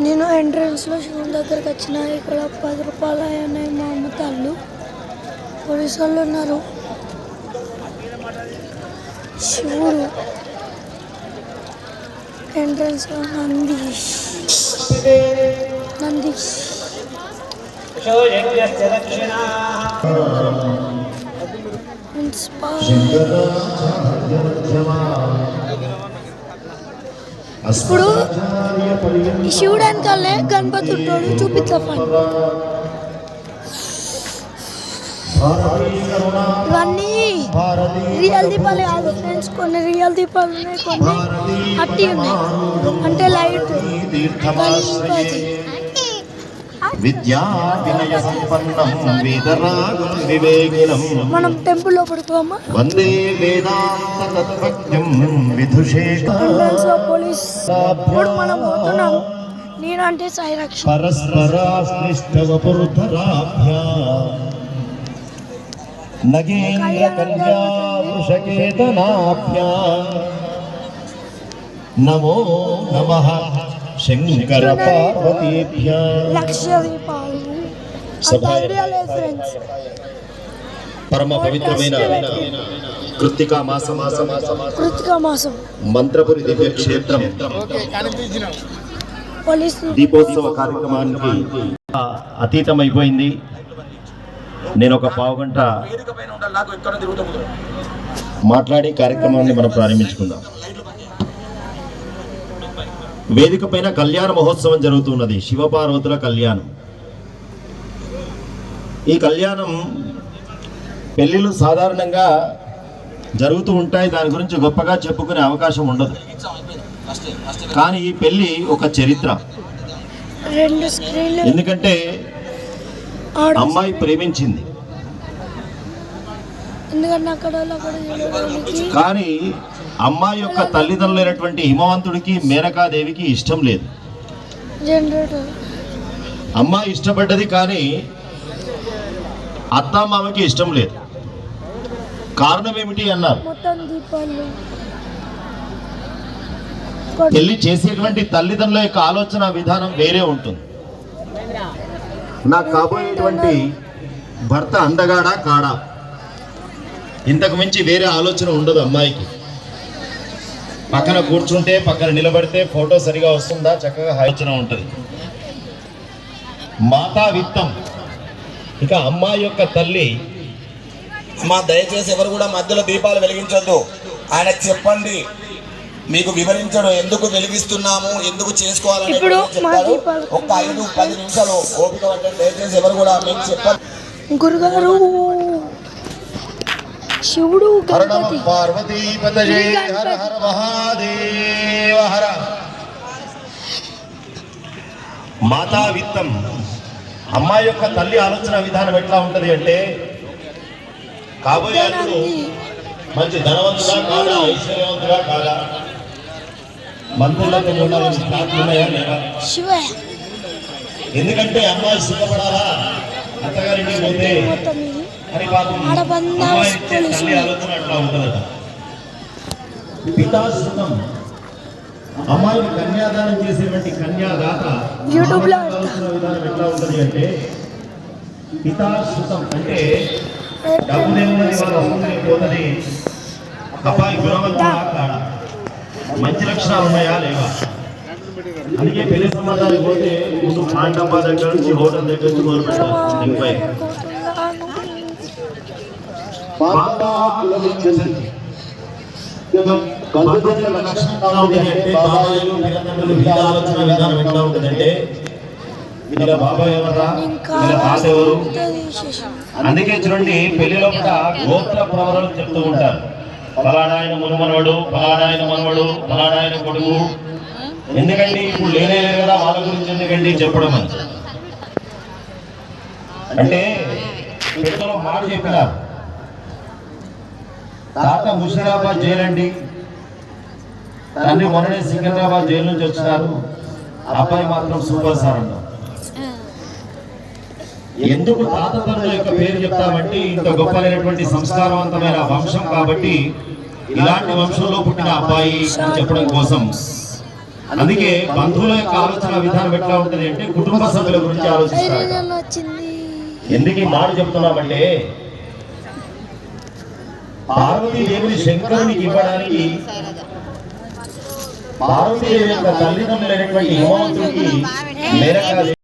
నేను ఎంట్రన్స్లో శివుని దగ్గరికి వచ్చిన. ఇక్కడ 10 రూపాయలు ఉన్నాయి మా అమ్మతాళ్ళు. పోలీసు వాళ్ళు ఉన్నారు. శివుడు ఎంట్రన్స్లో నందీష్ ఇప్పుడు ఈ శివుడు వెనకాలే గణపతి ఉంటాడు. చూపిస్తాను. ఇవన్నీ రియల్ దీపాలు కాదు ఫ్రెండ్స్. కొన్ని రియల్ దీపాలు ఉన్నాయి, కొన్ని అట్టి ఉన్నాయి. అంటే లైట్ గణపతి విద్యా వినయ సంపన్నం వేదరాగం వివేకినం మనం టెంపుల్ లో పడుకోమా. వందే వేదాంత తత్వజ్ఞం విధుషేష పోలీస్ మనం పోతున్నాం. నేనంటే సాయి రక్ష పరస్పరాశ్లిష్టవపుర్ధరాభ్యా నగేంద్ర కన్యా వృషకేతనాభ్యా నమో నమః శంకర పార్వతీభ్యా. పరమ పవిత్రమైన కృత్తికా మాసం మంత్రపురి దివ్య క్షేత్రం దీపోత్సవ కార్యక్రమానికి అతీతమైపోయింది. నేను ఒక పావుగంట మాట్లాడి కార్యక్రమాన్ని మనం ప్రారంభించుకుందాం. వేదిక పైన కళ్యాణ మహోత్సవం జరుగుతున్నది. శివపార్వతుల కళ్యాణం. ఈ కళ్యాణం పెళ్లిళ్ళు సాధారణంగా జరుగుతూ ఉంటాయి. దాని గురించి గొప్పగా చెప్పుకునే అవకాశం ఉండదు. కానీ ఈ పెళ్లి ఒక చరిత్ర. ఎందుకంటే అమ్మాయి ప్రేమించింది, కానీ అమ్మాయి యొక్క తల్లిదండ్రులైనటువంటి హిమవంతుడికి మేనకాదేవికి ఇష్టం లేదు. అమ్మాయి ఇష్టపడ్డది, కానీ అత్తామామకి ఇష్టం లేదు. కారణం ఏమిటి అన్నారు. పెళ్లి చేసేటువంటి తల్లిదండ్రుల యొక్క ఆలోచన విధానం వేరే ఉంటుంది. నాకు కాబోయేటువంటి భర్త అందగాడా కాడా, ఇంతకు మించి వేరే ఆలోచన ఉండదు అమ్మాయికి. పక్కన కూర్చుంటే, పక్కన నిలబడితే ఫోటో సరిగా వస్తుందా, చక్కగా ఆలోచన ఉంటుంది. మాతా విత్తం. ఇక అమ్మాయి యొక్క తల్లి, అమ్మా దయచేసి ఎవరు కూడా మధ్యలో దీపాలు వెలిగించొద్దు. ఆయన చెప్పండి, మీకు వివరించడం ఎందుకు వెలిగిస్తున్నాము, ఎందుకు చేసుకోవాలని చెప్తారు. ఒక 5-10 నిమిషాలు ఓపిక పట్టండి. దయచేసి ఎవరు కూడా మీకు చెప్పండి. గురుగారు శివుడు పార్వతీపతయే హర హర మహాదేవ హర. మాతా విత్తం. అమ్మాయి యొక్క తల్లి ఆలోచన విధానం ఎట్లా ఉంటది అంటే, కాబోయే అల్లుడు మంచి ధనవంతుడా కాదా, ఐశ్వర్యవంతుడా కాదా, మంత్రులతో ఉన్నాయా లేవా. ఎందుకంటే అమ్మాయి సుఖపడాలా, అత్తగారింటికి పోతే అని పాపం అమ్మాయి తల్లి ఆలోచన అట్లా ఉంటుందట. పితాశ్రుతం. అమ్మాయిని కన్యాదానం చేసేటువంటి కన్యాదాత ఆలోచన విధానం ఎట్లా ఉంటుంది అంటే, పితాశ్రుతం అంటే డబ్బుదేమున్నది, వాళ్ళ వస్తుంది పోతుంది, అబ్బాయి గుణవంతుడా కాడా, మంచి లక్షణాలు ఉన్నాయా లేవా. అందుకే పెళ్లి సంబంధానికి పోతే ముందు పాన్ డబ్బా దగ్గర నుంచి, హోటల్ దగ్గర నుంచి మొదలు పెట్టాలి. దీనిపై ఆలోచన విధానం ఎట్లా ఉంటుందంటే, వీళ్ళ బాబాయ్ ఎవరా, వీళ్ళ తాత ఎవరు. అందుకే చూడండి, పెళ్లిలో కూడా గోత్ర ప్రవరలు చెప్తూ ఉంటారు. ఫలానాయన మునుమనవడు, ఫలానాయన మనవడు, ఫలానాయన కొడుకు. ఎందుకండి ఇప్పుడు లేనే లేదు కదా, వాళ్ళ గురించి ఎందుకండి చెప్పడం అని. అంటే పెద్దలో మాట చెప్పినారు, తాత ముషీరాబాద్ జైలు అండి, తండ్రి మొన్ననే సికింద్రాబాద్ జైలు నుంచి వచ్చినారు, అబ్బాయి మాత్రం సూపర్ సార్ అన్నారు. ఎందుకు తాత తండ్రుల యొక్క పేరు చెప్తామంటే, ఇంత గొప్పలైనటువంటి సంస్కారవంతమైన వంశం కాబట్టి ఇలాంటి వంశంలో పుట్టిన అబ్బాయి అని చెప్పడం కోసం. అందుకే బంధువుల యొక్క ఆలోచన విధానం ఎట్లా ఉంటుంది అంటే కుటుంబ సభ్యుల గురించి ఆలోచిస్తారు. సైరన్ వచ్చింది. ఎందుకు ఈ మాట చెప్తున్నామంటే పార్వతీదేవిని శంకరునికి ఇవ్వడానికి పార్వతీదేవి యొక్క తల్లిదండ్రులైనటువంటి హిమవంతుడికి మేనక